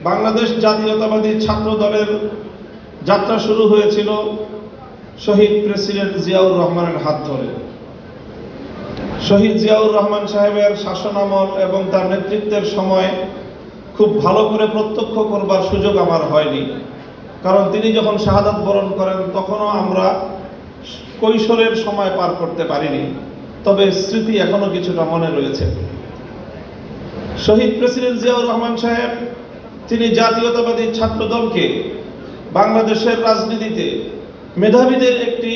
বাংলাদেশ জাতীয়তাবাদী ছাত্র দলের যাত্রা শুরু হয়েছিল শহীদ প্রেসিডেন্ট জিয়াউর রহমানের হাত ধরে। শহীদ জিয়াউর রহমান সাহেবের শাসনামল এবং তার নেতৃত্বের সময় খুব ভালো করে প্রত্যক্ষ করবার সুযোগ আমার হয়নি, কারণ তিনি যখন শাহাদাত বরণ করেন তখনও আমরা কৈশোরের সময় পার করতে পারিনি, তবে স্মৃতি এখনো কিছুটা মনে রয়েছে। শহীদ প্রেসিডেন্ট জিয়াউর রহমান সাহেব তিনি জাতীয়তাবাদী ছাত্র দলকে বাংলাদেশের রাজনীতিতে মেধাবীদের একটি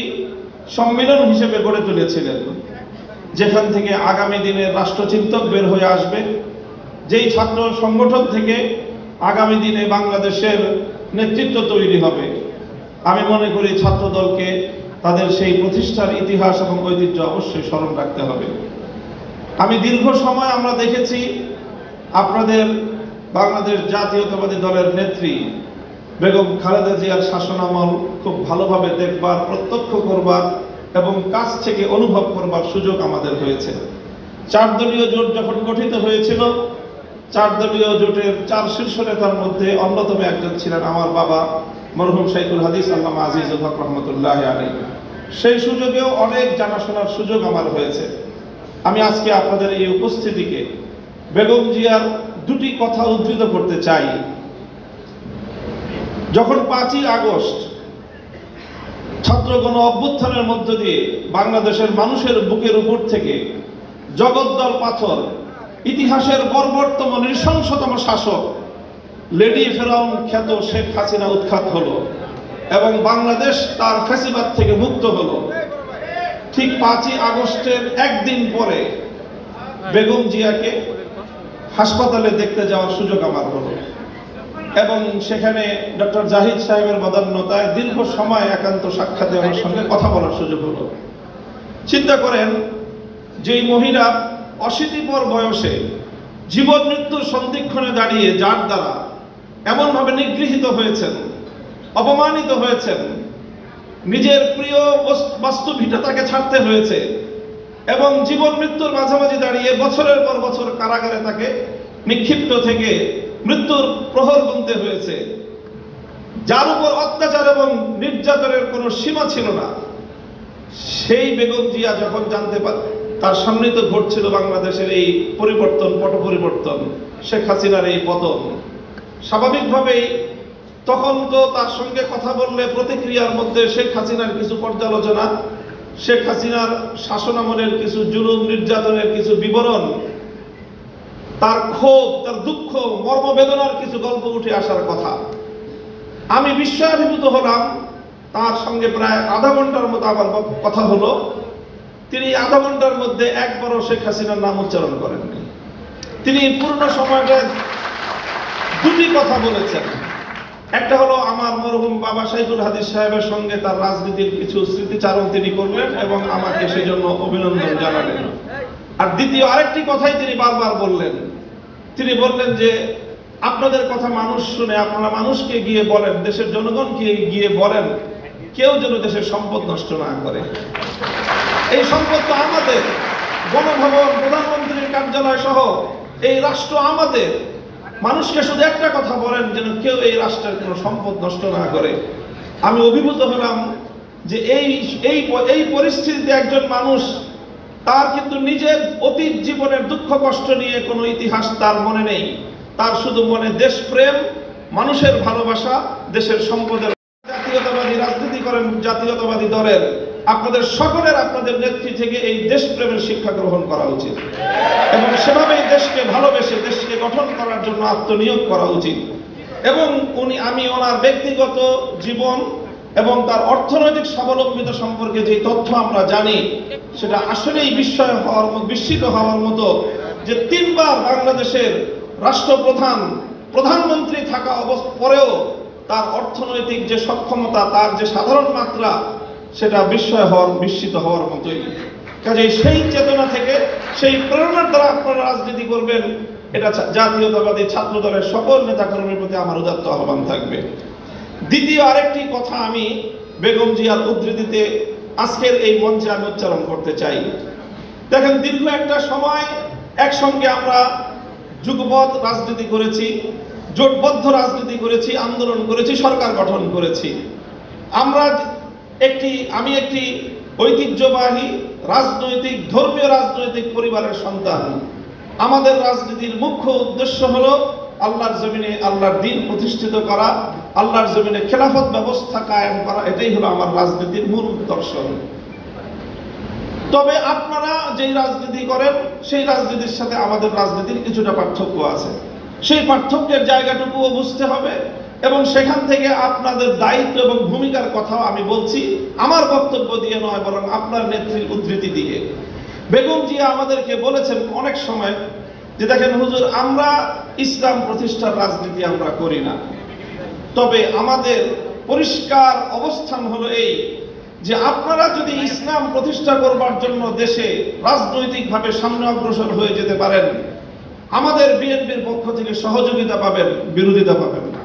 সম্মেলন হিসেবে গড়ে তুলেছিলেন, যেখান থেকে আগামী দিনের রাষ্ট্রচিন্তক বের হয়ে আসবে, যেই ছাত্র সংগঠন থেকে আগামী দিনে বাংলাদেশের নেতৃত্ব তৈরি হবে। আমি মনে করি ছাত্র দলকে তাদের সেই প্রতিষ্ঠার ইতিহাস এবং ঐতিহ্য অবশ্যই স্মরণ রাখতে হবে। আমি দীর্ঘ সময় আমরা দেখেছি আপনাদের বাংলাদেশ জাতীয়তাবাদী দলের নেত্রী বেগম খালেদা জিয়ার শাসনামল খুব ভালোভাবে দেখবার, প্রত্যক্ষ করবার এবং কাছ থেকে অনুভব করবার সুযোগ আমাদের হয়েছে। 4 দলীয় জোট যখন গঠিত হয়েছিল, 4 দলীয় জোটের 4 শীর্ষ নেতার মধ্যে অন্যতম একজন ছিলেন আমার বাবা মরহুম শাইখুল হাদিস আল্লামা আজিজুল হক রহমতুল্লাহ আলাইহি। সেই সুযোগেও অনেক জানাশোনার সুযোগ আমার হয়েছে। আমি আজকে আপনাদের এই উপস্থিতিকে বেগম জিয়ার 2টি কথা উদ্ধৃত করতে চাই। যখন 5ই আগস্ট ছাত্র গণ অভ্যুত্থানের মধ্য দিয়ে বাংলাদেশের মানুষের বুকের উপর থেকে জগদ্দল পাথর, ইতিহাসের বর্বরতম নৃশংসতম শাসক লেডি ফেরাউন খ্যাত শেখ হাসিনা উৎখাত হলো এবং বাংলাদেশ তার ফ্যাসিবাদ থেকে মুক্ত হলো, ঠিক 5ই আগস্টের একদিন পরে বেগম জিয়াকে হাসপাতালে দেখতে যাওয়ার সুযোগ আমার হলো এবং সেখানে ডক্টর জাহিদ সাহেবের বদান্যতায় দীর্ঘ সময় একান্ত সাক্ষাতে আমার সঙ্গে কথা বলার সুযোগ হলো। চিন্তা করেন, যেই মহিলা 80 পর বয়সে জীবন মৃত্যুর সন্ধিক্ষণে দাঁড়িয়ে যার দ্বারা এমনভাবে নিগৃহীত হয়েছেন, অপমানিত হয়েছেন, নিজের প্রিয় বস্তু ভিটা তাকে ছাড়তে হয়েছে এবং জীবন মৃত্যুর মাঝামাঝি দাঁড়িয়ে বছরের পর বছর কারাগারে তাকে নিক্ষিপ্ত থেকে মৃত্যুর প্রহর গুনতে হয়েছে, যার উপর অত্যাচার এবং নির্যাতনের কোনো সীমা ছিল না, সেই বেগম জিয়া যখন জানতে পারে তার সামনে তো ঘটছিল বাংলাদেশের এই পরিবর্তন, পট পরিবর্তন, শেখ হাসিনার এই পতন, স্বাভাবিকভাবেই তখন তো তার সঙ্গে কথা বললে প্রতিক্রিয়ার মধ্যে শেখ হাসিনার কিছু পর্যালোচনা, শেখ হাসিনার শাসনামলের কিছু জুলুম নির্যাতনের কিছু বিবরণ, তার ক্ষোভ, তার দুঃখ, মর্মবেদনার কিছু গল্প উঠে আসার কথা। আমি বিস্ময়াভিভূত হলাম। তার সঙ্গে প্রায় আধা ঘন্টার মতো আমার কথা হলো। তিনি আধা ঘন্টার মধ্যে একবারও শেখ হাসিনার নাম উচ্চারণ করেননি। তিনি পূর্ণ সময়টা 2টি কথা বলেছেন। একটা হলো আমার মরহুম বাবা শাইখুল হাদিস সাহেবের সঙ্গে তার রাজনীতির কিছু স্মৃতিচারণ তিনি করলেন এবং আমাকে সেই জন্য অভিনন্দন জানালেন। আর দ্বিতীয় আরেকটি কথাই তিনি বারবার বললেন, তিনি বললেন যে আপনাদের কথা মানুষ শুনে, আপনারা মানুষকে গিয়ে বলেন, দেশের জনগণকে গিয়ে বলেন, কেউ যেন দেশের সম্পদ নষ্ট না করে। এই সম্পদ তো আমাদের, গণভবন, প্রধানমন্ত্রীর কার্যালয় সহ এই রাষ্ট্র আমাদের। মানুষকে শুধু একটা কথা বলেন, যেন কেউ এই রাষ্ট্রের কোনো সম্পদ নষ্ট না করে। আমি অভিভূত হলাম যে এই পরিস্থিতিতে একজন মানুষ, তার কিন্তু নিজের অতীত জীবনের দুঃখ কষ্ট নিয়ে কোনো ইতিহাস তার মনে নেই, তার শুধু মনে দেশপ্রেম, মানুষের ভালোবাসা, দেশের সম্পদের। জাতীয়তাবাদী রাজনীতি করেন জাতীয়তাবাদী দলের, আপনাদের সকলের, আপনাদের নেত্রী থেকে এই দেশপ্রেমের শিক্ষা গ্রহণ করা উচিত এবং সেভাবেই দেশকে ভালোবেসে দেশকে গঠন করার জন্য আত্মনিয়োগ করা উচিত। এবং আমি ওনার ব্যক্তিগত জীবন এবং তার অর্থনৈতিক স্বাবলম্বিতা সম্পর্কে যে তথ্য আমরা জানি, সেটা আসলেই বিস্মিত হওয়ার মতো যে 3 বার বাংলাদেশের রাষ্ট্রপ্রধান, প্রধানমন্ত্রী থাকা পরেও তার অর্থনৈতিক যে সক্ষমতা, তার যে সাধারণ মাত্রা, সেটা বিস্মিত হওয়ার মতোই। কাজেই সেই চেতনা থেকে, সেই প্রেরণার দ্বারা আপনারা রাজনীতি করবেন, এটা জাতীয়তাবাদী ছাত্র দলের সকল নেতাকর্মীর প্রতি আমার উদাত্ত আহ্বান থাকবে। দ্বিতীয় আরেকটি কথা আমি বেগম জিয়ার উদ্ধৃতিতে আজকের এই মঞ্চে আমি উচ্চারণ করতে চাই। দেখেন, দীর্ঘ একটা সময় একসঙ্গে আমরা যুগপৎ রাজনীতি করেছি, জোটবদ্ধ রাজনীতি করেছি, আন্দোলন করেছি, সরকার গঠন করেছি। আমি একটি ঐতিহ্যবাহী রাজনৈতিক, ধর্মীয় রাজনৈতিক পরিবারের সন্তান। আমাদের রাজনীতির মুখ্য উদ্দেশ্য হলো আল্লাহর জমিনে আল্লাহর দ্বীন প্রতিষ্ঠিত করা, আল্লাহর জমিনে খেলাফত ব্যবস্থা কায়েম করা। এটাই হলো আমার রাজনীতির মূল দর্শন। তবে আপনারা যেই রাজনীতি করেন সেই রাজনীতির সাথে আমাদের রাজনীতির কিছুটা পার্থক্য আছে। সেই পার্থক্যের জায়গাটুকুও বুঝতে হবে এবং সেখান থেকে আপনাদের দায়িত্ব এবং ভূমিকার কথাও আমি বলছি, আমার বক্তব্য দিয়ে নয়, বরং আপনার নেত্রীর উদ্ধৃতি দিয়ে। বেগম জিয়া আমাদেরকে বলেছেন অনেক সময় যে, দেখেন হুজুর, আমরা ইসলাম প্রতিষ্ঠার রাজনীতি আমরা করি না, তবে আমাদের পরিষ্কার অবস্থান হলো এই যে আপনারা যদি ইসলাম প্রতিষ্ঠা করবার জন্য দেশে রাজনৈতিকভাবে সামনে অগ্রসর হয়ে যেতে পারেন, আমাদের বিএনপির পক্ষ থেকে সহযোগিতা পাবেন, বিরোধিতা পাবেন না।